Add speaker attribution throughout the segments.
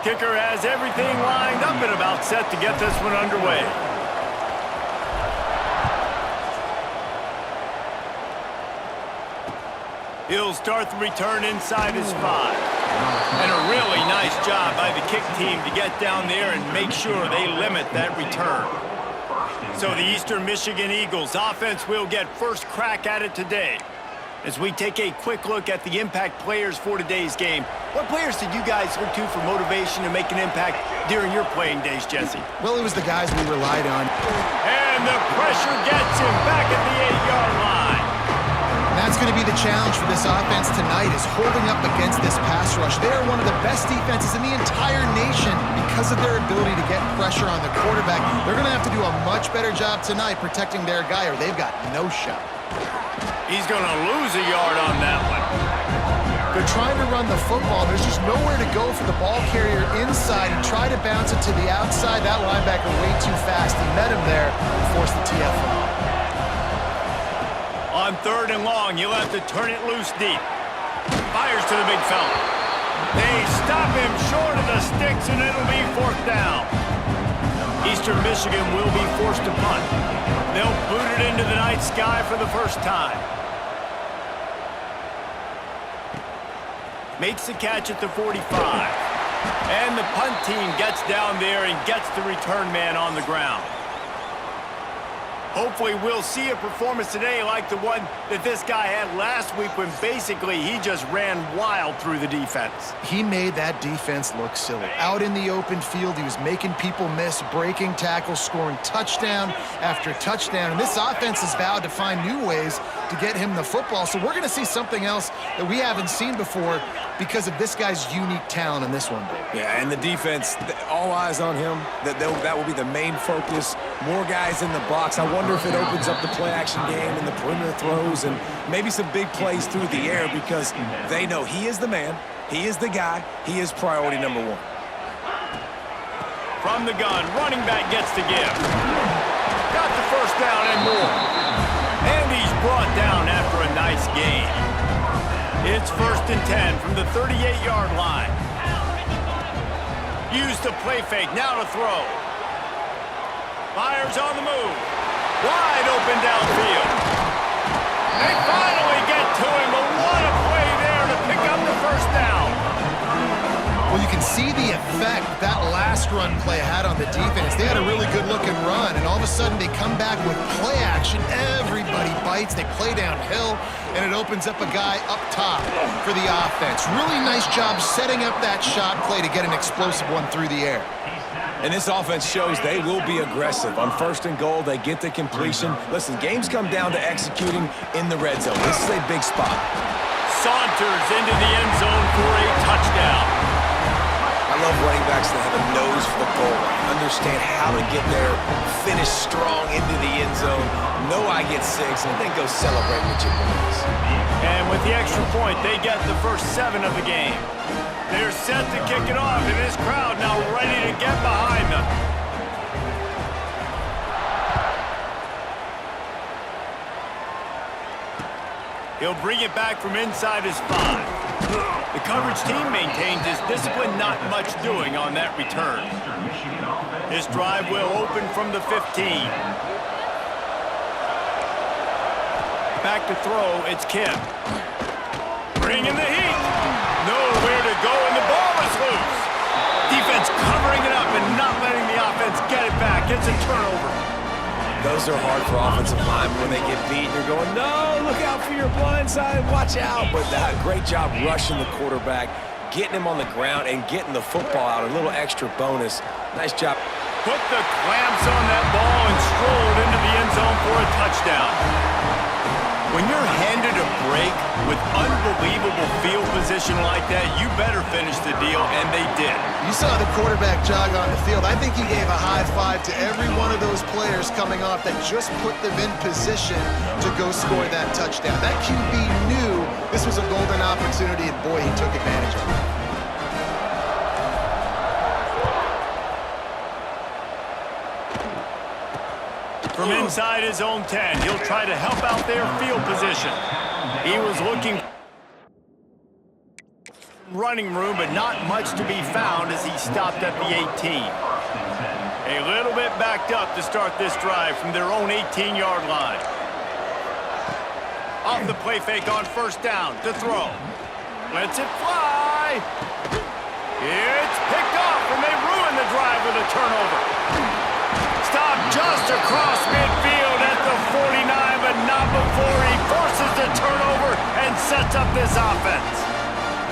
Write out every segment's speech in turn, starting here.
Speaker 1: Kicker has everything lined up and about set to get this one underway. He'll start the return inside his 5. And a really nice job by the kick team to get down there and make sure they limit that return. So the Eastern Michigan Eagles offense will get first crack at it today. As we take a quick look at the impact players for today's game, what players did you guys look to for motivation to make an impact during your playing days, Jesse?
Speaker 2: Well, it was the guys we relied on.
Speaker 1: And the pressure gets him back at the 8-yard line.
Speaker 2: And that's going to be the challenge for this offense tonight, is holding up against this pass rush. They are one of the best defenses in the entire nation because of their ability to get pressure on the quarterback. They're going to have to do a much better job tonight protecting their guy, or they've got no shot.
Speaker 1: He's going to lose a yard on that one.
Speaker 2: They're trying to run the football. There's just nowhere to go for the ball carrier inside. He tried to bounce it to the outside. That linebacker way too fast. He met him there and forced the TFL.
Speaker 1: On 3rd and long, you'll have to turn it loose deep. Fires to the big fella. They stop him short of the sticks, and it'll be 4th down. Eastern Michigan will be forced to punt. They'll boot it into the night sky for the first time. Makes the catch at the 45. And the punt team gets down there and gets the return man on the ground. Hopefully we'll see a performance today like the one that this guy had last week when basically he just ran wild through the defense.
Speaker 2: He made that defense look silly. Out in the open field, he was making people miss, breaking tackles, scoring touchdown after touchdown. And this offense has vowed to find new ways to get him the football. So we're going to see something else that we haven't seen before because of this guy's unique talent in this one.
Speaker 3: Yeah, and the defense, all eyes on him. That will be the main focus. More guys in the box. I wonder if it opens up the play-action game and the perimeter throws and maybe some big plays through the air because they know he is the man, he is the guy, he is priority number 1.
Speaker 1: From the gun, running back gets the give. Got the first down and more. And he's brought down after a nice gain. It's 1st and 10 from the 38-yard line. Use the play fake, now to throw. Fires on the move. Wide open downfield. They finally get to him, but what a play there to pick up the first down.
Speaker 2: Well, you can see the effect that last run play had on the defense. They had a really good-looking run, and all of a sudden they come back with play action. Everybody bites. They play downhill, and it opens up a guy up top for the offense. Really nice job setting up that shot play to get an explosive one through the air.
Speaker 3: And this offense shows they will be aggressive. On 1st and goal, they get the completion. Listen, games come down to executing in the red zone. This is a big spot.
Speaker 1: Saunters into the end zone for a touchdown.
Speaker 3: I love running backs that have a nose for the goal line, understand how to get there, finish strong into the end zone, know I get 6, and then go celebrate with your boys.
Speaker 1: And with the extra point, they get the first 7 of the game. They're set to kick it off, and this crowd now ready to get behind them. He'll bring it back from inside his 5. The coverage team maintains his discipline, not much doing on that return. This drive will open from the 15. Back to throw, it's Kim. Bringing the heat. Nowhere to go, and the ball is loose. Defense covering it up and not letting the offense get it back. It's a turnover.
Speaker 3: Those are hard for offensive linemen when they get beat. You're going, no, look out for your blind side, watch out. But great job rushing the quarterback, getting him on the ground, and getting the football out. A little extra bonus. Nice job.
Speaker 1: Put the clamps on that ball and strolled into the end zone for a touchdown. When you're handed a break with unbelievable field position like that, you better finish the deal, and they did.
Speaker 2: You saw the quarterback jog on the field. I think he gave a high five to every one of those players coming off that just put them in position to go score that touchdown. That QB knew this was a golden opportunity, and boy, he took advantage of it.
Speaker 1: From inside his own 10, he'll try to help out their field position. He was looking running room, but not much to be found as he stopped at the 18. A little bit backed up to start this drive from their own 18-yard line. Off the play fake on first down to throw. Lets it fly. It's picked off, and they ruin the drive with a turnover. Stopped just across midfield at the 49, but not before he forces the turnover and sets up this offense.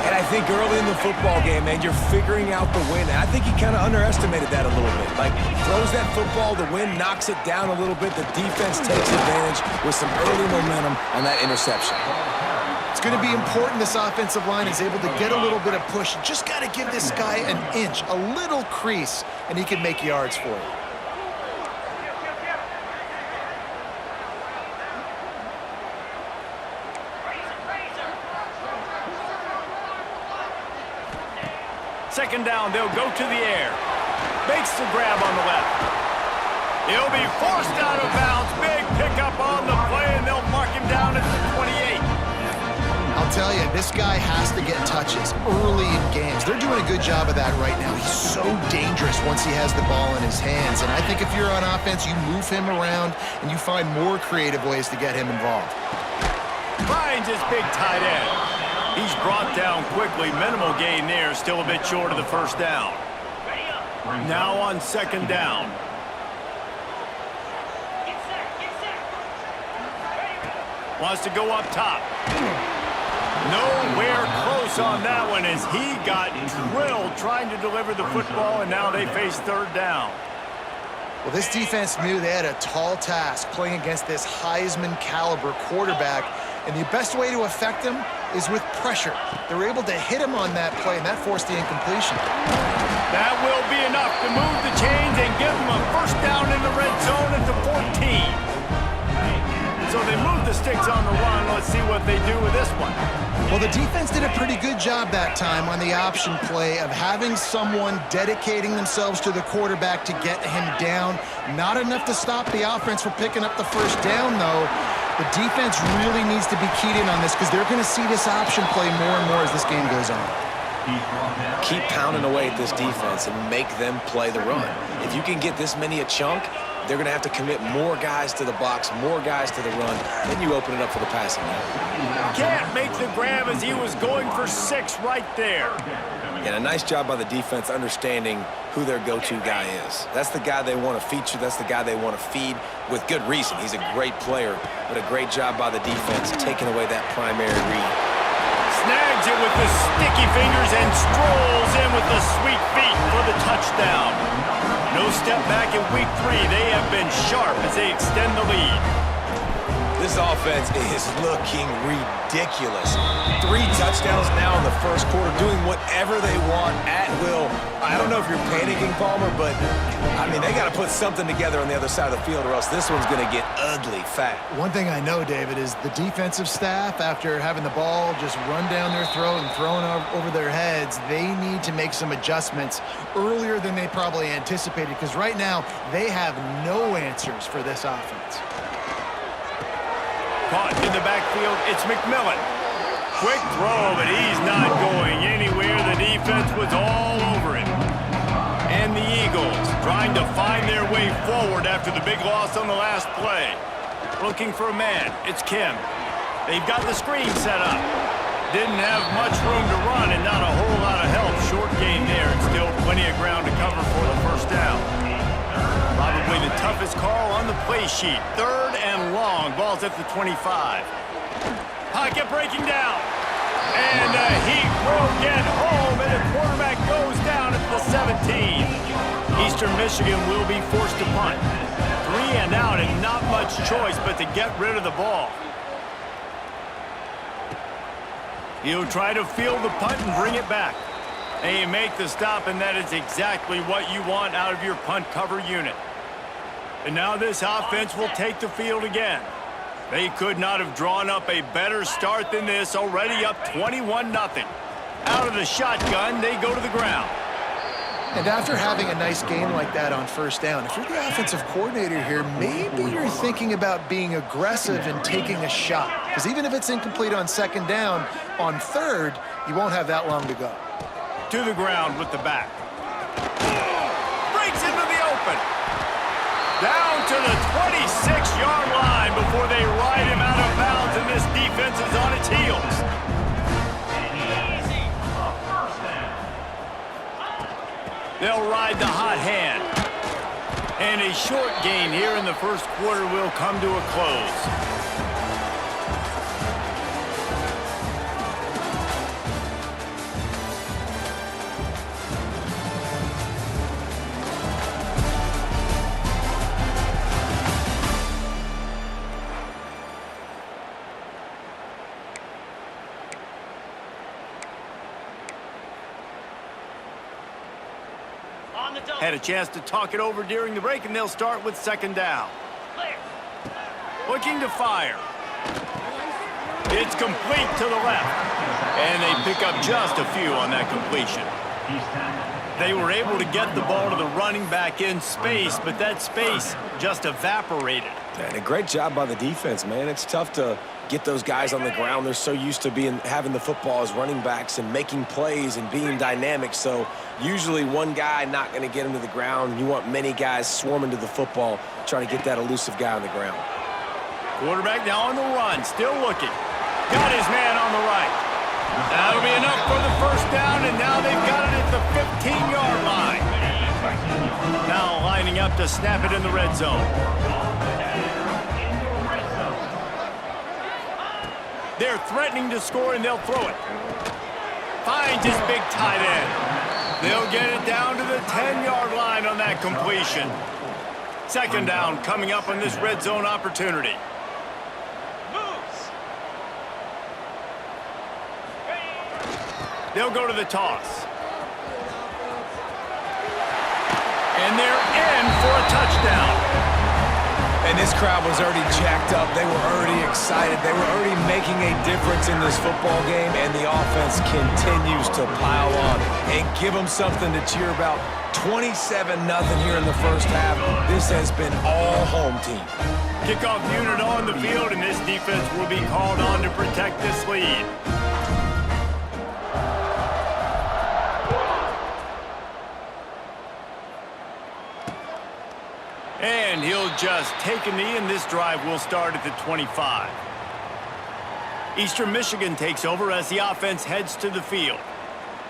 Speaker 3: And I think early in the football game, man, you're figuring out the win. And I think he kind of underestimated that a little bit. Like, throws that football, the wind knocks it down a little bit. The defense takes advantage with some early momentum on that interception.
Speaker 2: It's going to be important this offensive line is able to get a little bit of push. Just got to give this guy an inch, a little crease, and he can make yards for you.
Speaker 1: Second down, they'll go to the air. Makes the grab on the left. He'll be forced out of bounds. Big pickup on the play, and they'll mark him down at the 28.
Speaker 2: I'll tell you, this guy has to get touches early in games. They're doing a good job of that right now. He's so dangerous once he has the ball in his hands. And I think if you're on offense, you move him around and you find more creative ways to get him involved.
Speaker 1: Finds his big tight end. He's brought down quickly. Minimal gain there. Still a bit short of the first down. Now on second down. Wants to go up top. Nowhere close on that one as he got drilled trying to deliver the football, and now they face third down.
Speaker 2: Well, this defense knew they had a tall task playing against this Heisman caliber quarterback, and the best way to affect him is with pressure. They were able to hit him on that play, and that forced the incompletion.
Speaker 1: That will be enough to move the chains and give them a first down in the red zone at the 14. So they move the sticks on the run. Let's see what they do with this one.
Speaker 2: Well, the defense did a pretty good job that time on the option play of having someone dedicating themselves to the quarterback to get him down. Not enough to stop the offense from picking up the first down, though. The defense really needs to be keyed in on this because they're going to see this option play more and more as this game goes on.
Speaker 3: Keep pounding away at this defense and make them play the run. If you can get this many a chunk, they're going to have to commit more guys to the box, more guys to the run. Then you open it up for the passing game.
Speaker 1: Can't make the grab as he was going for 6 right there.
Speaker 3: And a nice job by the defense understanding who their go-to guy is. That's the guy they want to feature. That's the guy they want to feed with good reason. He's a great player, but a great job by the defense taking away that primary read.
Speaker 1: Snags it with the sticky fingers and strolls in with the sweet feet for the touchdown. No step back in week 3. They have been sharp as they extend the lead.
Speaker 3: This offense is looking ridiculous. 3 touchdowns now in the first quarter, doing whatever they want at will. I don't know if you're panicking, Palmer, but, I mean, they got to put something together on the other side of the field or else this one's going to get ugly fast.
Speaker 2: One thing I know, David, is the defensive staff, after having the ball just run down their throat and thrown over their heads, they need to make some adjustments earlier than they probably anticipated because right now they have no answers for this offense.
Speaker 1: Caught in the backfield, it's McMillan. Quick throw, but he's not going anywhere. The defense was all over him. And the Eagles trying to find their way forward after the big loss on the last play. Looking for a man, it's Kim. They've got the screen set up. Didn't have much room to run and not a whole lot of help. Short game there and still plenty of ground to cover for the first down. Probably the toughest call on the play sheet. 3rd and long. Ball's at the 25. Pocket breaking down. And he will get home, and the quarterback goes down at the 17. Eastern Michigan will be forced to punt. 3 and out, and not much choice but to get rid of the ball. He'll try to field the punt and bring it back. They make the stop, and that is exactly what you want out of your punt cover unit. And now this offense will take the field again. They could not have drawn up a better start than this, already up 21-0. Out of the shotgun, they go to the ground.
Speaker 2: And after having a nice game like that on first down, if you're the offensive coordinator here, maybe you're thinking about being aggressive and taking a shot. Because even if it's incomplete on second down, on third, you won't have that long to go.
Speaker 1: To the ground with the back. Breaks into the open. Down to the 26-yard line before they ride him out of bounds, and this defense is on its heels. They'll ride the hot hand. And a short gain here in the first quarter will come to a close. Had a chance to talk it over during the break, and they'll start with second down. Looking to fire. It's complete to the left. And they pick up just a few on that completion. They were able to get the ball to the running back in space, but that space just evaporated.
Speaker 3: And a great job by the defense, man. It's tough to get those guys on the ground. They're so used to having the football as running backs and making plays and being dynamic. So usually one guy not going to get him to the ground. You want many guys swarming to the football, trying to get that elusive guy on the ground.
Speaker 1: Quarterback now on the run, still looking. Got his man on the right. That'll be enough for the first down, and now they've got it at the 15-yard line. Now lining up to snap it in the red zone. They're threatening to score, and they'll throw it. Finds his big tight end. They'll get it down to the 10-yard line on that completion. Second down coming up on this red zone opportunity. They'll go to the toss. And they're in for a touchdown.
Speaker 3: And this crowd was already jacked up. They were already excited. They were already making a difference in this football game, and the offense continues to pile on and give them something to cheer about. 27-0 here in the first half. This has been all home team.
Speaker 1: Kickoff unit on the field, and this defense will be called on to protect this lead. And he'll just take a knee, and this drive will start at the 25. Eastern Michigan takes over as the offense heads to the field.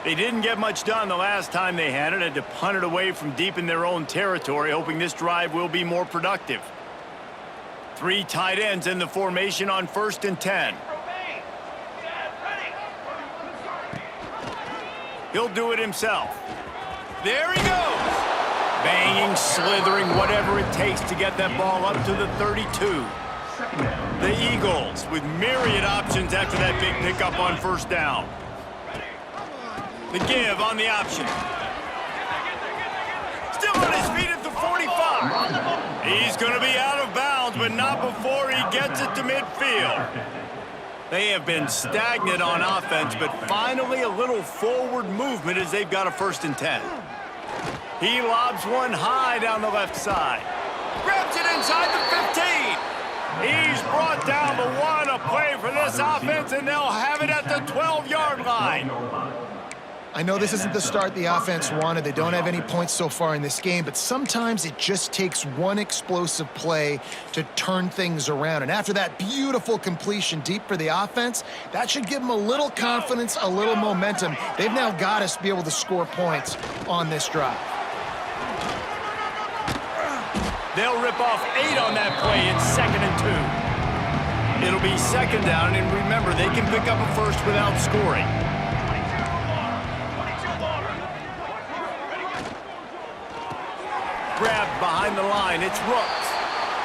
Speaker 1: They didn't get much done the last time they had it to punt it away from deep in their own territory, hoping this drive will be more productive. Three tight ends in the formation on 1st and 10. He'll do it himself. There he goes. Banging, slithering, whatever it takes to get that ball up to the 32. The Eagles with myriad options after that big pickup on first down. The give on the option. Still on his feet at the 45. He's going to be out of bounds, but not before he gets it to midfield. They have been stagnant on offense, but finally a little forward movement as they've got a 1st and 10. He lobs one high down the left side. Grabs it inside the 15. He's brought down the one. A play for this offense, and they'll have it at the 12-yard line.
Speaker 2: I know this isn't the start the offense wanted. They don't have any points so far in this game, but sometimes it just takes one explosive play to turn things around. And after that beautiful completion deep for the offense, that should give them a little confidence, a little momentum. They've now got us to be able to score points on this drive.
Speaker 1: They'll rip off 8 on that play. It's 2nd and 2. It'll be second down, and remember, they can pick up a first without scoring. Grabbed behind the line. It's Rooks.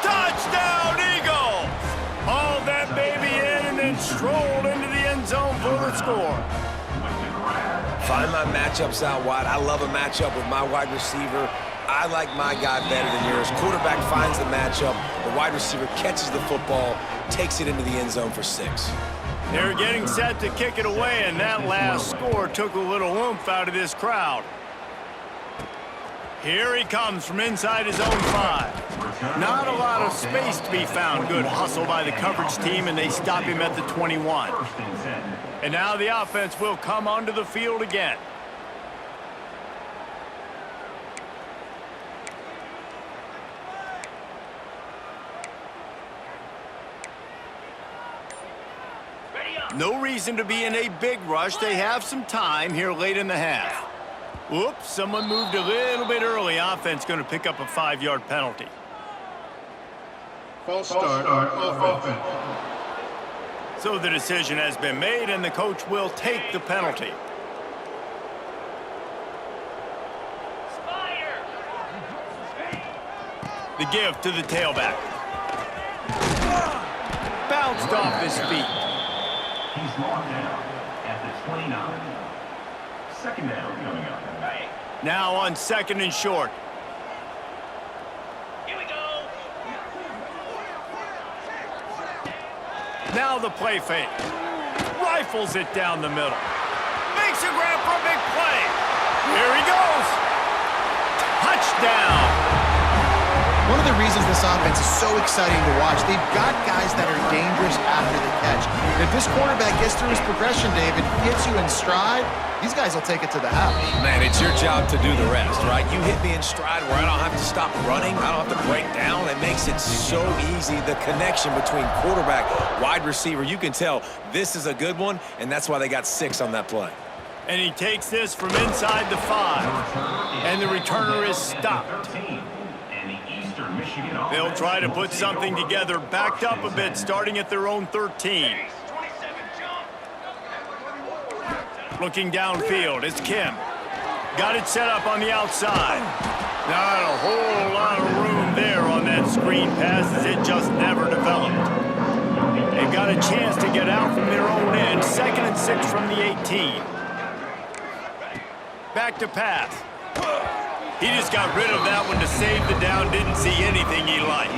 Speaker 1: Touchdown, Eagles! Hauled that baby in and then strolled into the end zone for the score.
Speaker 3: Find my matchups out wide. I love a matchup with my wide receiver. I like my guy better than yours. Quarterback finds the matchup. The wide receiver catches the football, takes it into the end zone for 6.
Speaker 1: They're getting set to kick it away, and that last score took a little oomph out of this crowd. Here he comes from inside his own 5. Not a lot of space to be found. Good hustle by the coverage team, and they stop him at the 21. And now the offense will come onto the field again. No reason to be in a big rush. They have some time here late in the half. Whoops, someone moved a little bit early. Offense going to pick up a 5-yard penalty.
Speaker 4: False start offense.
Speaker 1: So the decision has been made, and the coach will take the penalty. The give to the tailback. Bounced off his feet.
Speaker 5: He's marked down at the 29. Second down coming up.
Speaker 1: Now on 2nd and short.
Speaker 5: Here we go.
Speaker 1: Now the play fake. Rifles it down the middle. Makes a grab for a big play. Here he goes. Touchdown.
Speaker 2: One of the reasons this offense is so exciting to watch, they've got guys that are dangerous after the catch. And if this quarterback gets through his progression, David, gets you in stride, these guys will take it to the house.
Speaker 3: Man, it's your job to do the rest, right? You hit me in stride where I don't have to stop running. I don't have to break down. It makes it so easy. The connection between quarterback, wide receiver, you can tell this is a good one, and that's why they got 6 on that play.
Speaker 1: And he takes this from inside the 5. And the returner is stopped. They'll try to put something together, backed up a bit, starting at their own 13. Looking downfield, it's Kim. Got it set up on the outside. Not a whole lot of room there on that screen pass, as it just never developed. They've got a chance to get out from their own end. 2nd and 6 from the 18. Back to pass. He just got rid of that one to save the down. Didn't see anything he liked.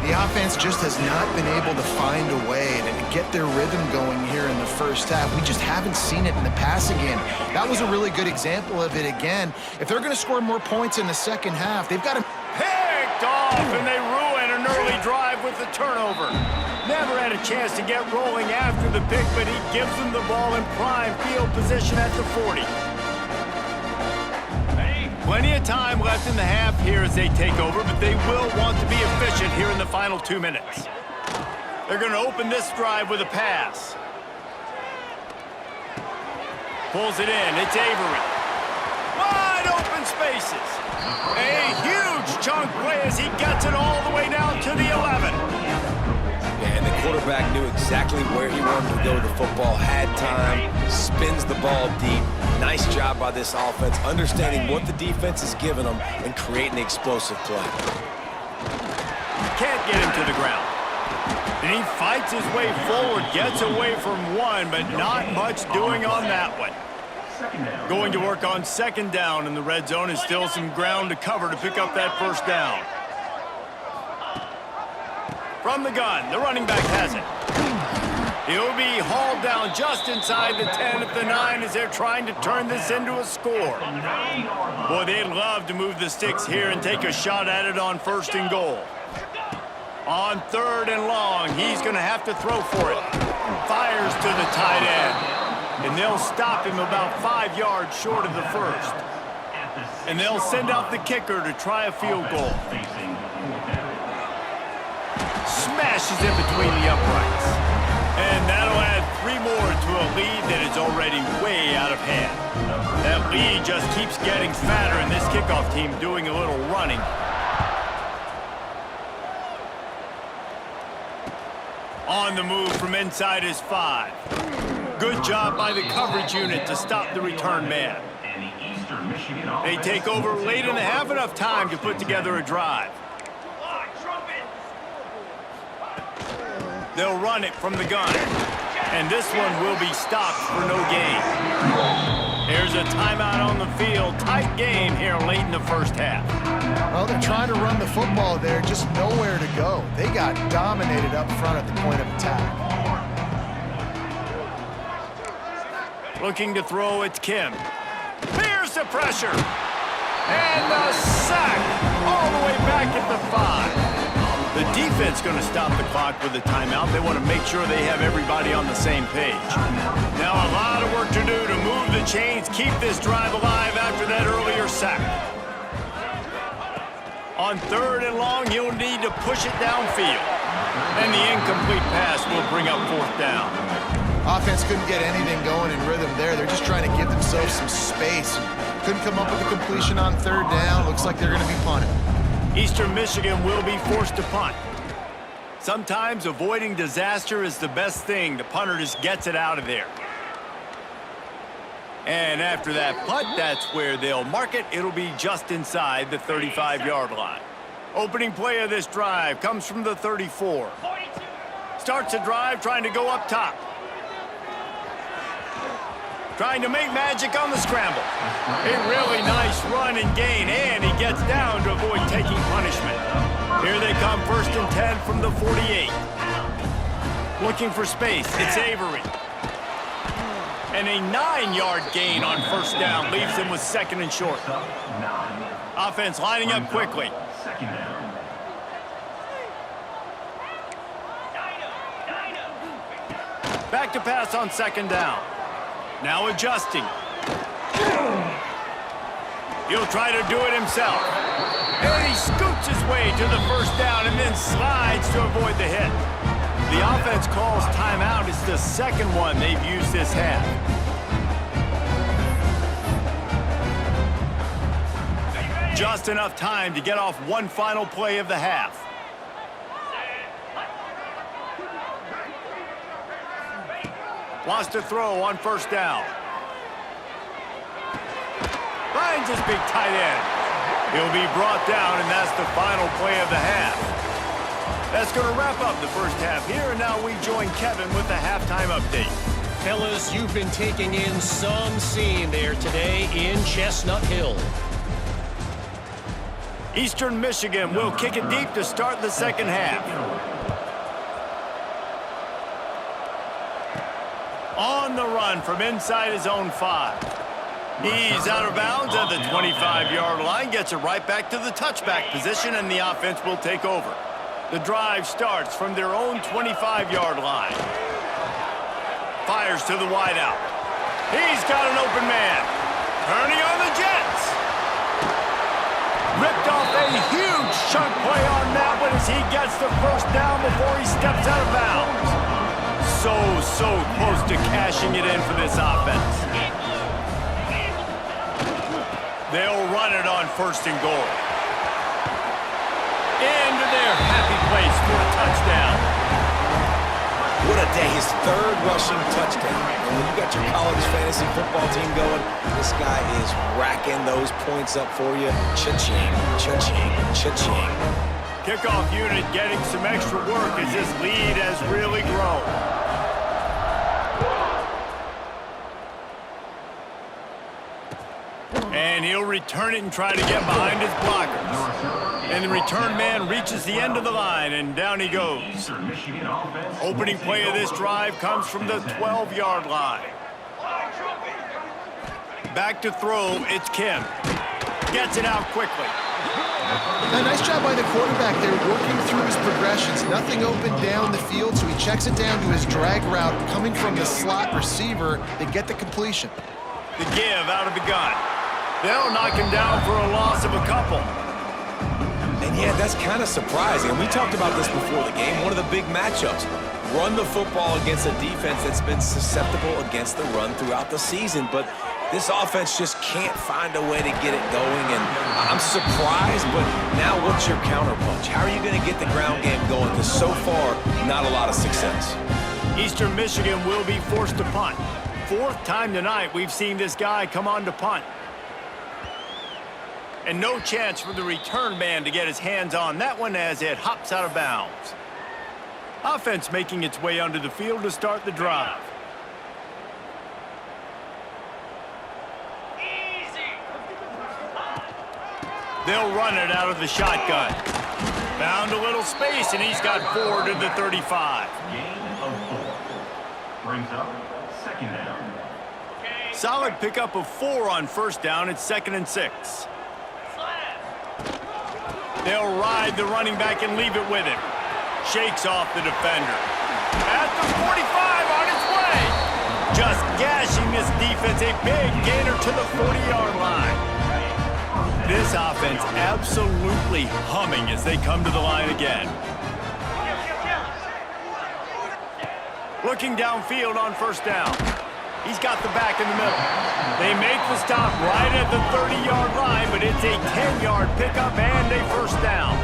Speaker 2: The offense just has not been able to find a way to get their rhythm going here in the first half. We just haven't seen it in the passing game. That was a really good example of it again. If they're going to score more points in the second half, they've got to...
Speaker 1: Picked off, and they ruin an early drive with the turnover. Never had a chance to get rolling after the pick, but he gives them the ball in prime field position at the 40. Plenty of time left in the half here as they take over, but they will want to be efficient here in the final 2 minutes. They're going to open this drive with a pass. Pulls it in. It's Avery. Wide open spaces. A huge chunk play as he gets it all the way down to the 11.
Speaker 3: And the quarterback knew exactly where he wanted to go with the football, had time, spins the ball deep. Nice job by this offense, understanding what the defense is giving them and creating the explosive play.
Speaker 1: Can't get him to the ground. And he fights his way forward, gets away from one, but not much doing on that one. Going to work on 2nd down in the red zone, and still some ground to cover to pick up that 1st down. From the gun, the running back has it. He'll be hauled down just inside the 10 at the 9 as they're trying to turn this into a score. Boy, they'd love to move the sticks here and take a shot at it on 1st and goal. On 3rd and long, he's going to have to throw for it. Fires to the tight end. And they'll stop him about 5 yards short of the 1st. And they'll send out the kicker to try a field goal. Smashes in between the uprights. And that'll add 3 more to a lead that is already way out of hand. That lead just keeps getting fatter, and this kickoff team doing a little running. On the move from inside his 5. Good job by the coverage unit to stop the return man. They take over late in the half, enough time to put together a drive. They'll run it from the gun. And this one will be stopped for no gain. Here's a timeout on the field. Tight game here late in the first half.
Speaker 2: Well, they're trying to run the football there, just nowhere to go. They got dominated up front at the point of attack.
Speaker 1: Looking to throw, it's Kim. Here's the pressure. And the sack all the way back at the 5. The defense going to stop the clock with a timeout. They want to make sure they have everybody on the same page. Now a lot of work to do to move the chains, keep this drive alive after that earlier sack. On 3rd and long, he'll need to push it downfield. And the incomplete pass will bring up 4th down.
Speaker 2: Offense couldn't get anything going in rhythm there. They're just trying to give themselves some space. Couldn't come up with a completion on 3rd down. Looks like they're going to be punting.
Speaker 1: Eastern Michigan will be forced to punt. Sometimes avoiding disaster is the best thing. The punter just gets it out of there. And after that punt, that's where they'll mark it. It'll be just inside the 35-yard line. Opening play of this drive comes from the 34. Starts a drive trying to go up top. Trying to make magic on the scramble. A really nice run and gain, and he gets down to avoid taking punishment. Here they come, 1st and 10 from the 48. Looking for space, it's Avery. And a 9-yard gain on 1st down leaves him with 2nd and short. Offense lining up quickly. Back to pass on 2nd down. Now adjusting. He'll try to do it himself. And he scoots his way to the 1st down and then slides to avoid the hit. The offense calls timeout. It's the 2nd one they've used this half. Just enough time to get off one final play of the half. Wants to throw on 1st down. Finds his big tight end. He'll be brought down, and that's the final play of the half. That's going to wrap up the first half here, and now we join Kevin with the halftime update.
Speaker 6: Fellas, you've been taking in some scene there today in Chestnut Hill.
Speaker 1: Eastern Michigan will kick it deep to start the 2nd half. On the run from inside his own 5. He's out of bounds at the 25-yard line, gets it right back to the touchback position, and the offense will take over. The drive starts from their own 25-yard line. Fires to the wideout. He's got an open man. Turning on the Jets. Ripped off a huge chunk play on that one as he gets the 1st down before he steps out of bounds. So close to cashing it in for this offense. They'll run it on 1st and goal. Into their happy place for a touchdown.
Speaker 3: What a day, his 3rd rushing touchdown. And when you got your college fantasy football team going, this guy is racking those points up for you. Cha-ching, cha-ching, cha-ching.
Speaker 1: Kickoff unit getting some extra work as this lead has really grown. And he'll return it and try to get behind his blockers. And the return man reaches the end of the line, and down he goes. Opening play of this drive comes from the 12-yard line. Back to throw, it's Kim. Gets it out quickly.
Speaker 2: A nice job by the quarterback there, working through his progressions. Nothing open down the field, so he checks it down to his drag route. Coming from the slot receiver, they get the completion.
Speaker 1: The give out of the gun. They'll knock him down for a loss of a couple.
Speaker 3: And yeah, that's kind of surprising. And we talked about this before the game. One of the big matchups. Run the football against a defense that's been susceptible against the run throughout the season. But this offense just can't find a way to get it going. And I'm surprised, but now what's your counterpunch? How are you going to get the ground game going? Because so far, not a lot of success.
Speaker 1: Eastern Michigan will be forced to punt. 4th time tonight we've seen this guy come on to punt. And no chance for the return man to get his hands on that one as it hops out of bounds. Offense making its way onto the field to start the drive. They'll run it out of the shotgun. Found a little space, and he's got 4 to the 35.
Speaker 5: Gain of 4. Brings up 2nd down.
Speaker 1: Solid pickup of 4 on 1st down. It's 2nd and 6. They'll ride the running back and leave it with him. Shakes off the defender. At the 45, on its way. Just gashing this defense, a big gainer to the 40-yard line. This offense absolutely humming as they come to the line again. Looking downfield on first down. He's got the back in the middle. They make the stop right at the 30-yard line, but it's a 10-yard pickup and a first down.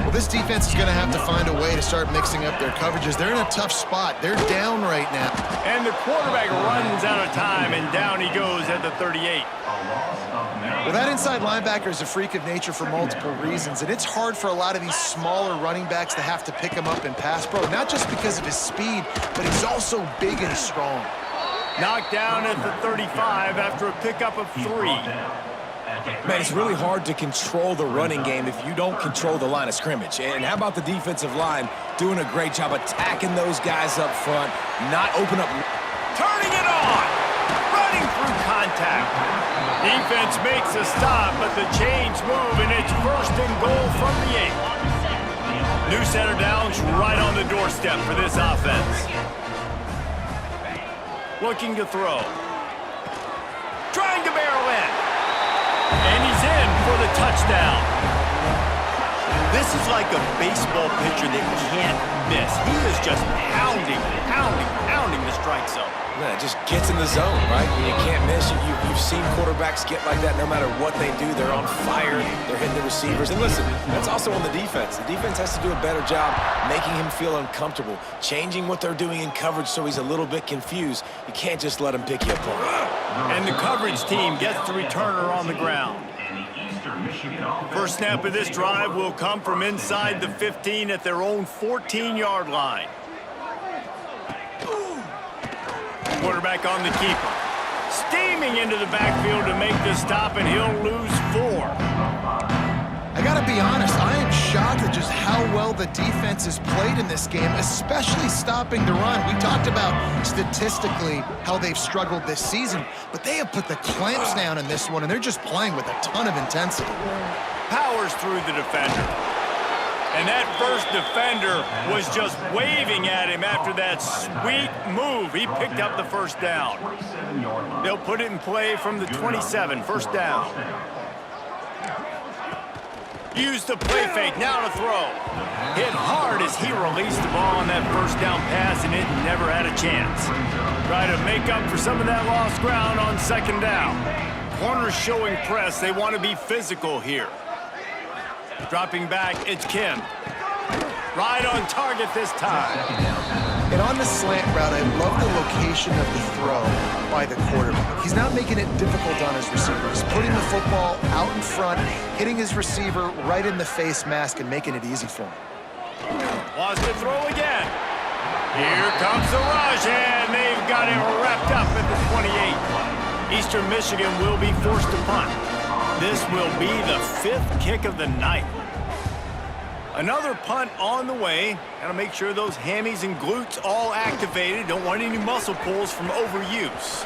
Speaker 2: Well, this defense is going to have to find a way to start mixing up their coverages. They're in a tough spot. They're down right now.
Speaker 1: And the quarterback runs out of time, and down he goes at the 38.
Speaker 2: Well, that inside linebacker is a freak of nature for multiple reasons, and it's hard for a lot of these smaller running backs to have to pick him up in pass pro, not just because of his speed, but he's also big and strong.
Speaker 1: Knocked down at the 35 after a pickup of 3.
Speaker 3: Man, it's really hard to control the running game if you don't control the line of scrimmage. And how about the defensive line doing a great job attacking those guys up front, not open up.
Speaker 1: Turning it on! Running through contact. Defense makes a stop, but the chains move, and it's first and goal from the 8. New center downs right on the doorstep for this offense. Looking to throw. Trying to barrel in. And he's in for the touchdown. This is like a baseball pitcher that can't miss. He is just pounding the strike zone.
Speaker 3: Man, it just gets in the zone, right? When you can't miss, you've seen quarterbacks get like that no matter what they do. They're on fire. They're hitting the receivers. And listen, that's also on the defense. The defense has to do a better job making him feel uncomfortable, changing what they're doing in coverage so he's a little bit confused. You can't just let him pick you apart.
Speaker 1: And the coverage team gets the returner on the ground. First snap of this drive will come from inside the 15 at their own 14-yard line. Quarterback on the keeper. Steaming into the backfield to make the stop, and he'll lose 4.
Speaker 2: I got to be honest, I am shocked at just how well the defense has played in this game, especially stopping the run. We talked about statistically how they've struggled this season, but they have put the clamps down in this one, and they're just playing with a ton of intensity.
Speaker 1: Powers through the defender. And that first defender was just waving at him after that sweet move. He picked up the first down. They'll put it in play from the 27, first down. Use the play fake, now to throw. Hit hard as he released the ball on that first down pass, and it never had a chance. Try to make up for some of that lost ground on second down. Corners showing press. They want to be physical here. Dropping back, it's Kim. Right on target this time.
Speaker 2: And on the slant route, I love the location of the throw by the quarterback. He's not making it difficult on his receiver. He's putting the football out in front, hitting his receiver right in the face mask and making it easy for him.
Speaker 1: Wants to throw again. Here comes the rush, and they've got him wrapped up at the 28. Eastern Michigan will be forced to punt. This will be the 5th kick of the night. Another punt on the way. Got to make sure those hammies and glutes all activated. Don't want any muscle pulls from overuse.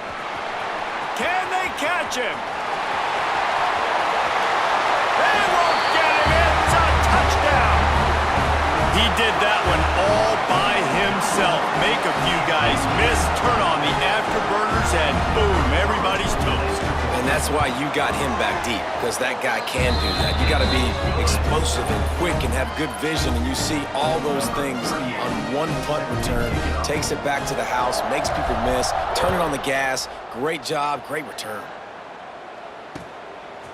Speaker 1: Can they catch him? They won't get him. It's a touchdown. He did that one all by himself. Make a few guys miss, turn on the afterburners, and boom, everybody's toast.
Speaker 3: And that's why you got him back deep, because that guy can do that. You got to be explosive and quick and have good vision, and you see all those things on one punt return. Takes it back to the house, makes people miss, turn it on the gas. Great job, great return.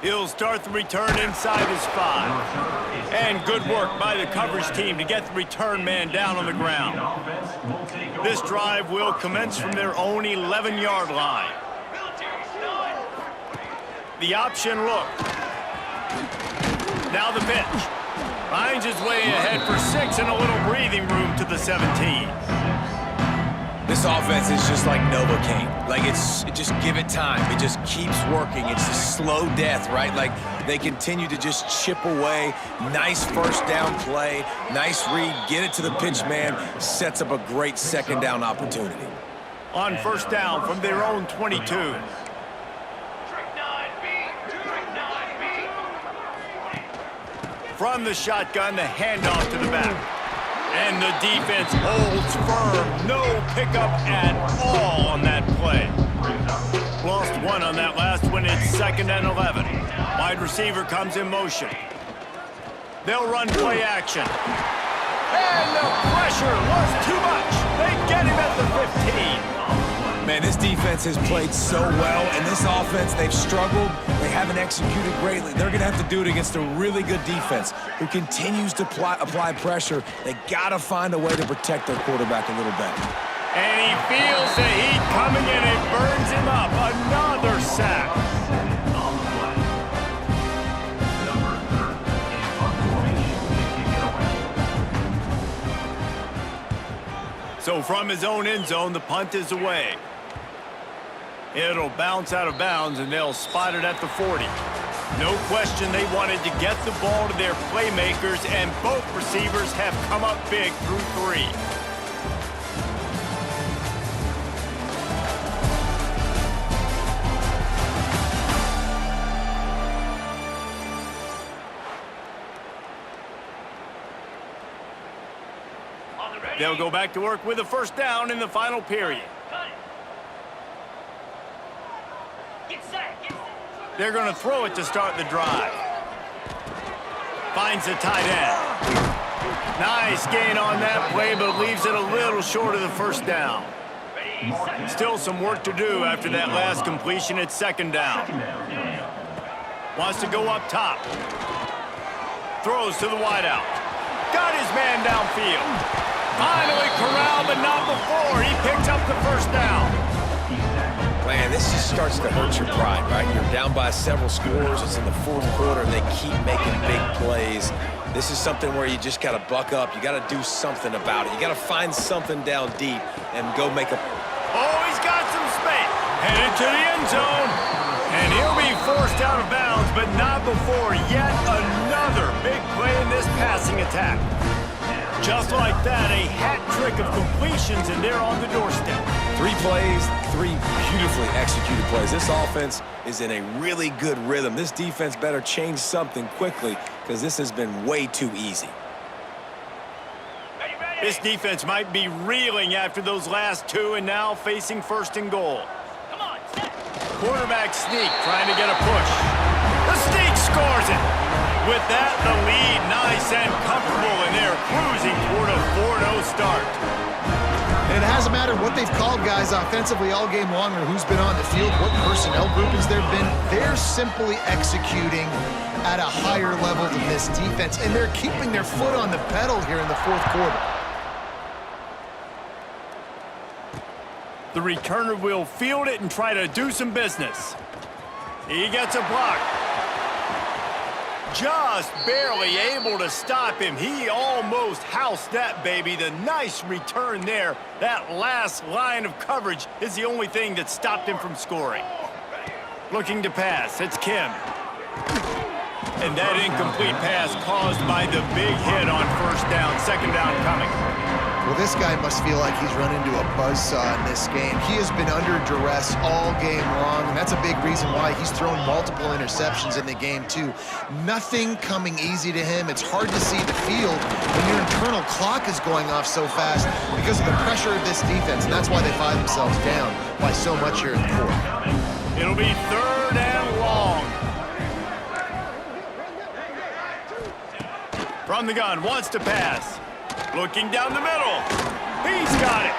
Speaker 1: He'll start the return inside his 5. And good work by the coverage team to get the return man down on the ground. This drive will commence from their own 11-yard line. The option look. Now the pitch. Finds his way ahead for 6 and a little breathing room to the 17.
Speaker 3: This offense is just like Novocaine. Like, it just give it time. It just keeps working. It's a slow death, right? Like, they continue to just chip away. Nice first down play. Nice read. Get it to the pitch man. Sets up a great second down opportunity.
Speaker 1: On first down from their own 22. From the shotgun, the handoff to the back. And the defense holds firm. No pickup at all on that play. Lost one on that last one. It's 2nd and 11. Wide receiver comes in motion. They'll run play action. And the pressure was too much. They get him at the 15.
Speaker 3: Man, this defense has played so well, and this offense, they've struggled. They haven't executed greatly. They're going to have to do it against a really good defense who continues to apply pressure. They got to find a way to protect their quarterback a little better.
Speaker 1: And he feels the heat coming in. It burns him up. Another sack.
Speaker 5: On the play. Number 3rd and punt formation to kick it away.
Speaker 1: So from his own end zone, the punt is away. It'll bounce out of bounds, and they'll spot it at the 40. No question they wanted to get the ball to their playmakers, and both receivers have come up big through 3. They'll go back to work with a 1st down in the final period. They're going to throw it to start the drive. Finds the tight end. Nice gain on that play, but leaves it a little short of the 1st down. Still some work to do after that last completion at 2nd down. Wants to go up top. Throws to the wideout. Got his man downfield. Finally corralled, but not before. He picks up the 1st down.
Speaker 3: Man, this just starts to hurt your pride, right? You're down by several scores. It's in the 4th quarter, and they keep making big plays. This is something where you just got to buck up. You got to do something about it. You got to find something down deep and go make a...
Speaker 1: Oh, he's got some space. Headed to the end zone. And he'll be forced out of bounds, but not before yet another big play in this passing attack. Just like that, a hat trick of completions, and they're on the doorstep.
Speaker 3: 3 plays, 3 beautifully executed plays. This offense is in a really good rhythm. This defense better change something quickly because this has been way too easy.
Speaker 1: This defense might be reeling after those last 2 and now facing 1st and goal. Quarterback sneak trying to get a push. The sneak scores it. With that, the lead nice and comfortable, and they're cruising toward a 4-0 start.
Speaker 2: And it hasn't mattered what they've called guys offensively all game long or who's been on the field, what personnel groupings there have been. They're simply executing at a higher level than this defense, and they're keeping their foot on the pedal here in the 4th quarter.
Speaker 1: The returner will field it and try to do some business. He gets a block. Just barely able to stop him. He almost housed that baby. The nice return there. That last line of coverage is the only thing that stopped him from scoring. Looking to pass. It's Kim. And that incomplete pass caused by the big hit on 1st down. 2nd down coming.
Speaker 2: Well, this guy must feel like he's run into a buzzsaw in this game. He has been under duress all game long, and that's a big reason why he's thrown multiple interceptions in the game, too. Nothing coming easy to him. It's hard to see the field when your internal clock is going off so fast because of the pressure of this defense, and that's why they find themselves down by so much here in the 4th.
Speaker 1: It'll be 3rd and long. From the gun, wants to pass. Looking down the middle. He's got it.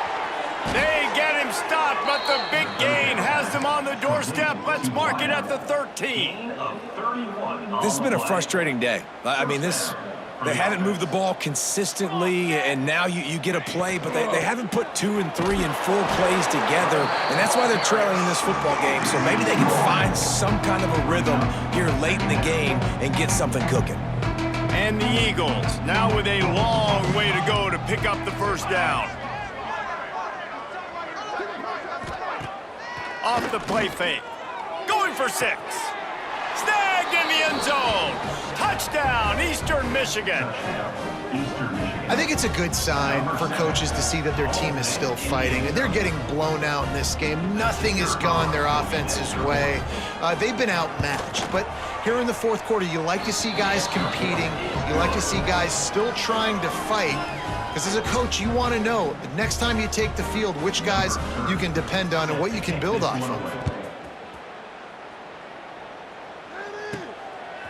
Speaker 1: They get him stopped, but the big gain has them on the doorstep. Let's mark it at the 13.
Speaker 3: This has been a frustrating day. I mean, they haven't moved the ball consistently, and now you get a play, but they haven't put 2 and 3 and 4 plays together, and that's why they're trailing in this football game. So maybe they can find some kind of a rhythm here late in the game and get something cooking.
Speaker 1: And the Eagles, now with a long way to go to pick up the 1st down. Off the play fake. Going for 6. Snagged in the end zone. Touchdown, Eastern Michigan.
Speaker 5: Eastern Michigan.
Speaker 2: I think it's a good sign for coaches to see that their team is still fighting. They're getting blown out in this game. Nothing has gone their offense's way. They've been outmatched. But here in the fourth quarter, you like to see guys competing. You like to see guys still trying to fight. Because as a coach, you want to know the next time you take the field, which guys you can depend on and what you can build off of.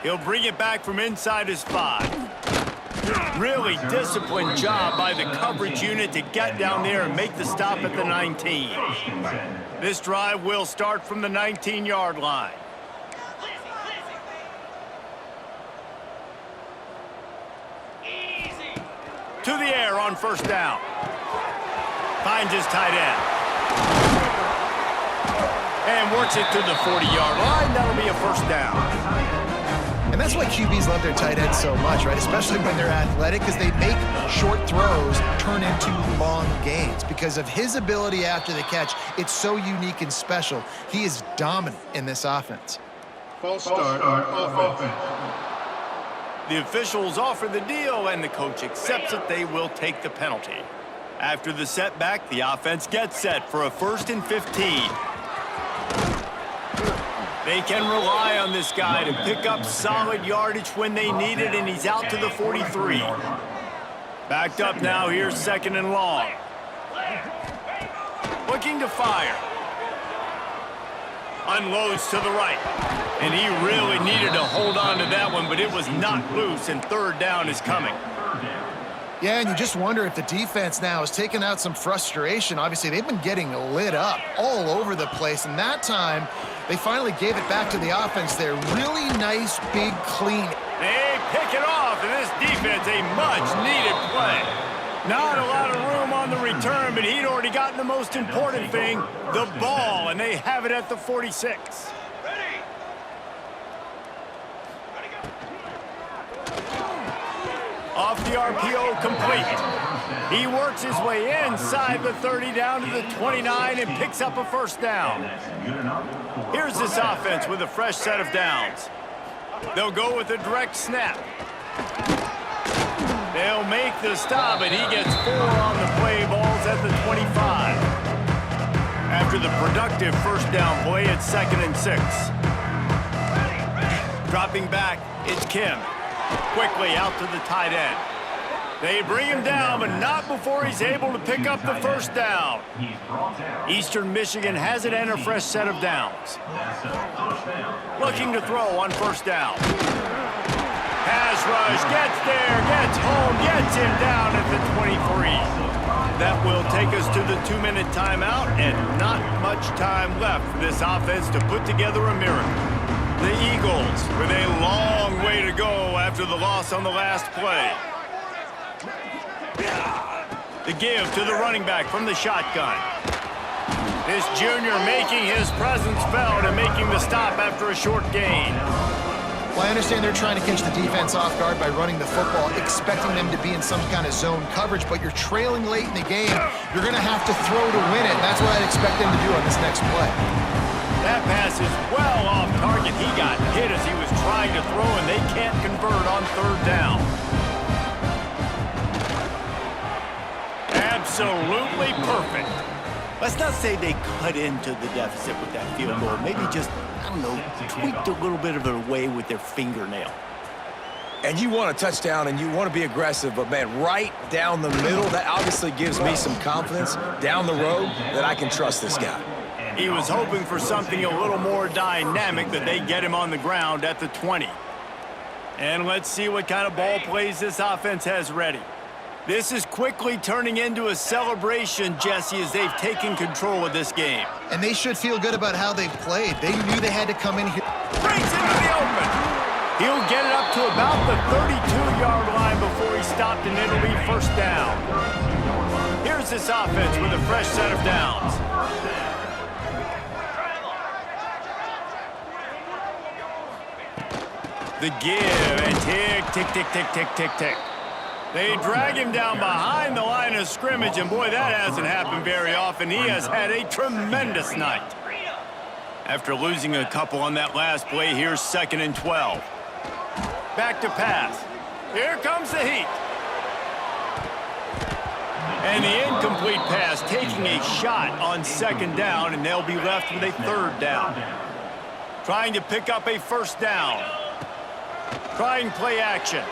Speaker 1: He'll bring it back from inside his 5. Really disciplined job by the coverage unit to get down there and make the stop at the 19. This drive will start from the 19-yard line. To the air on first down. Finds his tight end. And works it to the 40-yard line. That'll be a first down.
Speaker 2: And that's why QBs love their tight ends so much, right? Especially when they're athletic, because they make short throws turn into long gains. Because of his ability after the catch, it's so unique and special. He is dominant in this offense.
Speaker 4: False start on offense.
Speaker 1: The officials offer the deal, and the coach accepts it. They will take the penalty. After the setback, the offense gets set for a 1st and 15. They can rely on this guy to pick up solid yardage when they need it, and he's out to the 43. Backed up now, here's 2nd and long. Looking to fire. Unloads to the right. And he really needed to hold on to that one, but it was knocked loose, and 3rd down is coming.
Speaker 2: Yeah, and you just wonder if the defense now has taken out some frustration. Obviously, they've been getting lit up all over the place, and that time, they finally gave it back to the offense there. Really nice, big, clean.
Speaker 1: They pick it off, and this defense, a much-needed play. Not a lot of room on the return, but he'd already gotten the most important thing, the ball, and they have it at the 46. Off the RPO, complete. He works his way inside the 30 down to the 29 and picks up a 1st down. Here's this offense with a fresh set of downs. They'll go with a direct snap. They'll make the stop, and he gets 4 on the play. Balls at the 25. After the productive 1st down play, it's 2nd and 6. Dropping back, it's Kim. Quickly out to the tight end. They bring him down, but not before he's able to pick up the 1st down. Eastern Michigan has it and a fresh set of downs. Looking to throw on 1st down. Pass rush, gets there, gets home, gets him down at the 23. That will take us to the 2-minute timeout, and not much time left for this offense to put together a miracle. The Eagles with a long way to go after the loss on the last play. The give to the running back from the shotgun. This junior making his presence felt and making the stop after a short gain.
Speaker 2: Well, I understand they're trying to catch the defense off guard by running the football, expecting them to be in some kind of zone coverage, but you're trailing late in the game. You're going to have to throw to win it. That's what I'd expect them to do on this next play.
Speaker 1: That pass is well off target. He got hit as he was trying to throw, and they can't convert on 3rd down. Absolutely perfect. Let's not say they cut into the deficit with that field goal. Maybe just, I don't know, tweaked a little bit of it away with their fingernail.
Speaker 3: And you want a touchdown, and you want to be aggressive, but, man, right down the middle, that obviously gives me some confidence down the road that I can trust this guy.
Speaker 1: He was hoping for something a little more dynamic, but they get him on the ground at the 20. And let's see what kind of ball plays this offense has ready. This is quickly turning into a celebration, Jesse, as they've taken control of this game.
Speaker 2: And they should feel good about how they've played. They knew they had to come in here.
Speaker 1: Breaks into the open. He'll get it up to about the 32-yard line before he stopped, and it'll be 1st down. Here's this offense with a fresh set of downs. The give, and tick, tick, tick, tick, tick, tick, tick. They drag him down behind the line of scrimmage, and boy, that hasn't happened very often. He has had a tremendous night. After losing a couple on that last play, here's 2nd and 12. Back to pass. Here comes the heat. And the incomplete pass taking a shot on second down, and they'll be left with a third down. Trying to pick up a first down. Trying play action.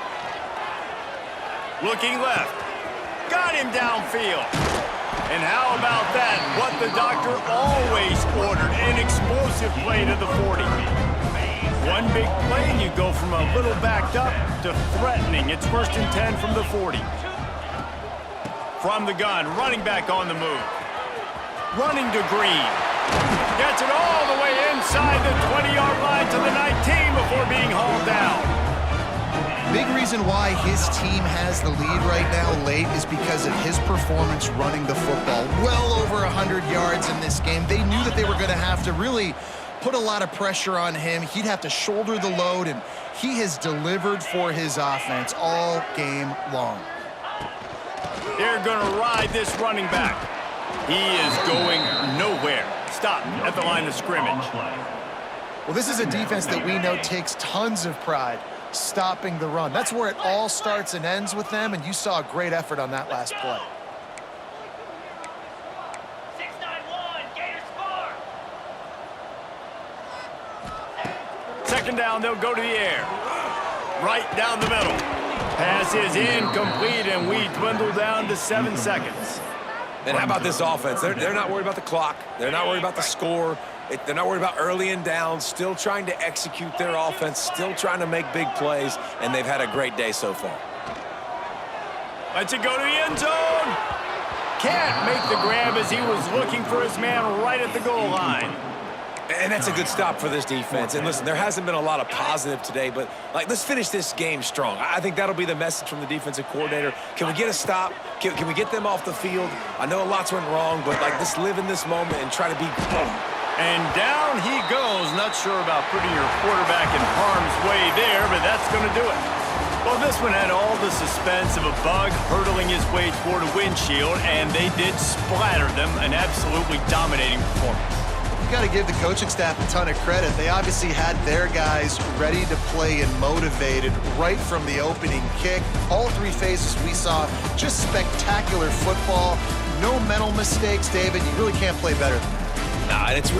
Speaker 1: Looking left. Got him downfield. And how about that? What the doctor always ordered, an explosive play to the 40. One big play and you go from a little backed up to threatening. It's 1st and 10 from the 40. From the gun, running back on the move. Running to Green. Gets it all the way inside the 20-yard line to the 19 before being hauled down.
Speaker 2: Big reason why his team has the lead right now late is because of his performance running the football. Well over 100 yards in this game. They knew that they were going to have to really put a lot of pressure on him. He'd have to shoulder the load, and he has delivered for his offense all game long.
Speaker 1: They're going to ride this running back. He is going nowhere. Stop at the line of scrimmage.
Speaker 2: Well, this is a defense that we know takes tons of pride stopping the run. That's where it all starts and ends with them, and you saw a great effort on that last play.
Speaker 7: 6-9-1, Gators score.
Speaker 1: Second down, they'll go to the air. Right down the middle. Pass is incomplete, and we dwindle down to 7 seconds.
Speaker 3: And how about this offense? They're not worried about the clock. They're not worried about the score. They're not worried about early and down. Still trying to execute their offense. Still trying to make big plays. And they've had a great day so far.
Speaker 1: Lets it go to the end zone. Can't make the grab as he was looking for his man right at the goal line.
Speaker 3: And that's a good stop for this defense. And listen, there hasn't been a lot of positive today, but let's finish this game strong. I think that'll be the message from the defensive coordinator. Can we get a stop? Can we get them off the field? I know lots went wrong, but let's live in this moment and try to be.
Speaker 1: And down he goes. Not sure about putting your quarterback in harm's way there, but that's going to do it. Well, this one had all the suspense of a bug hurtling his way toward a windshield, and they did splatter them. An absolutely dominating performance.
Speaker 2: Got to give the coaching staff a ton of credit. They obviously had their guys ready to play and motivated right from the opening kick. All 3 phases we saw just spectacular football. No mental mistakes, David. You really can't play better than that.
Speaker 3: Nah, it's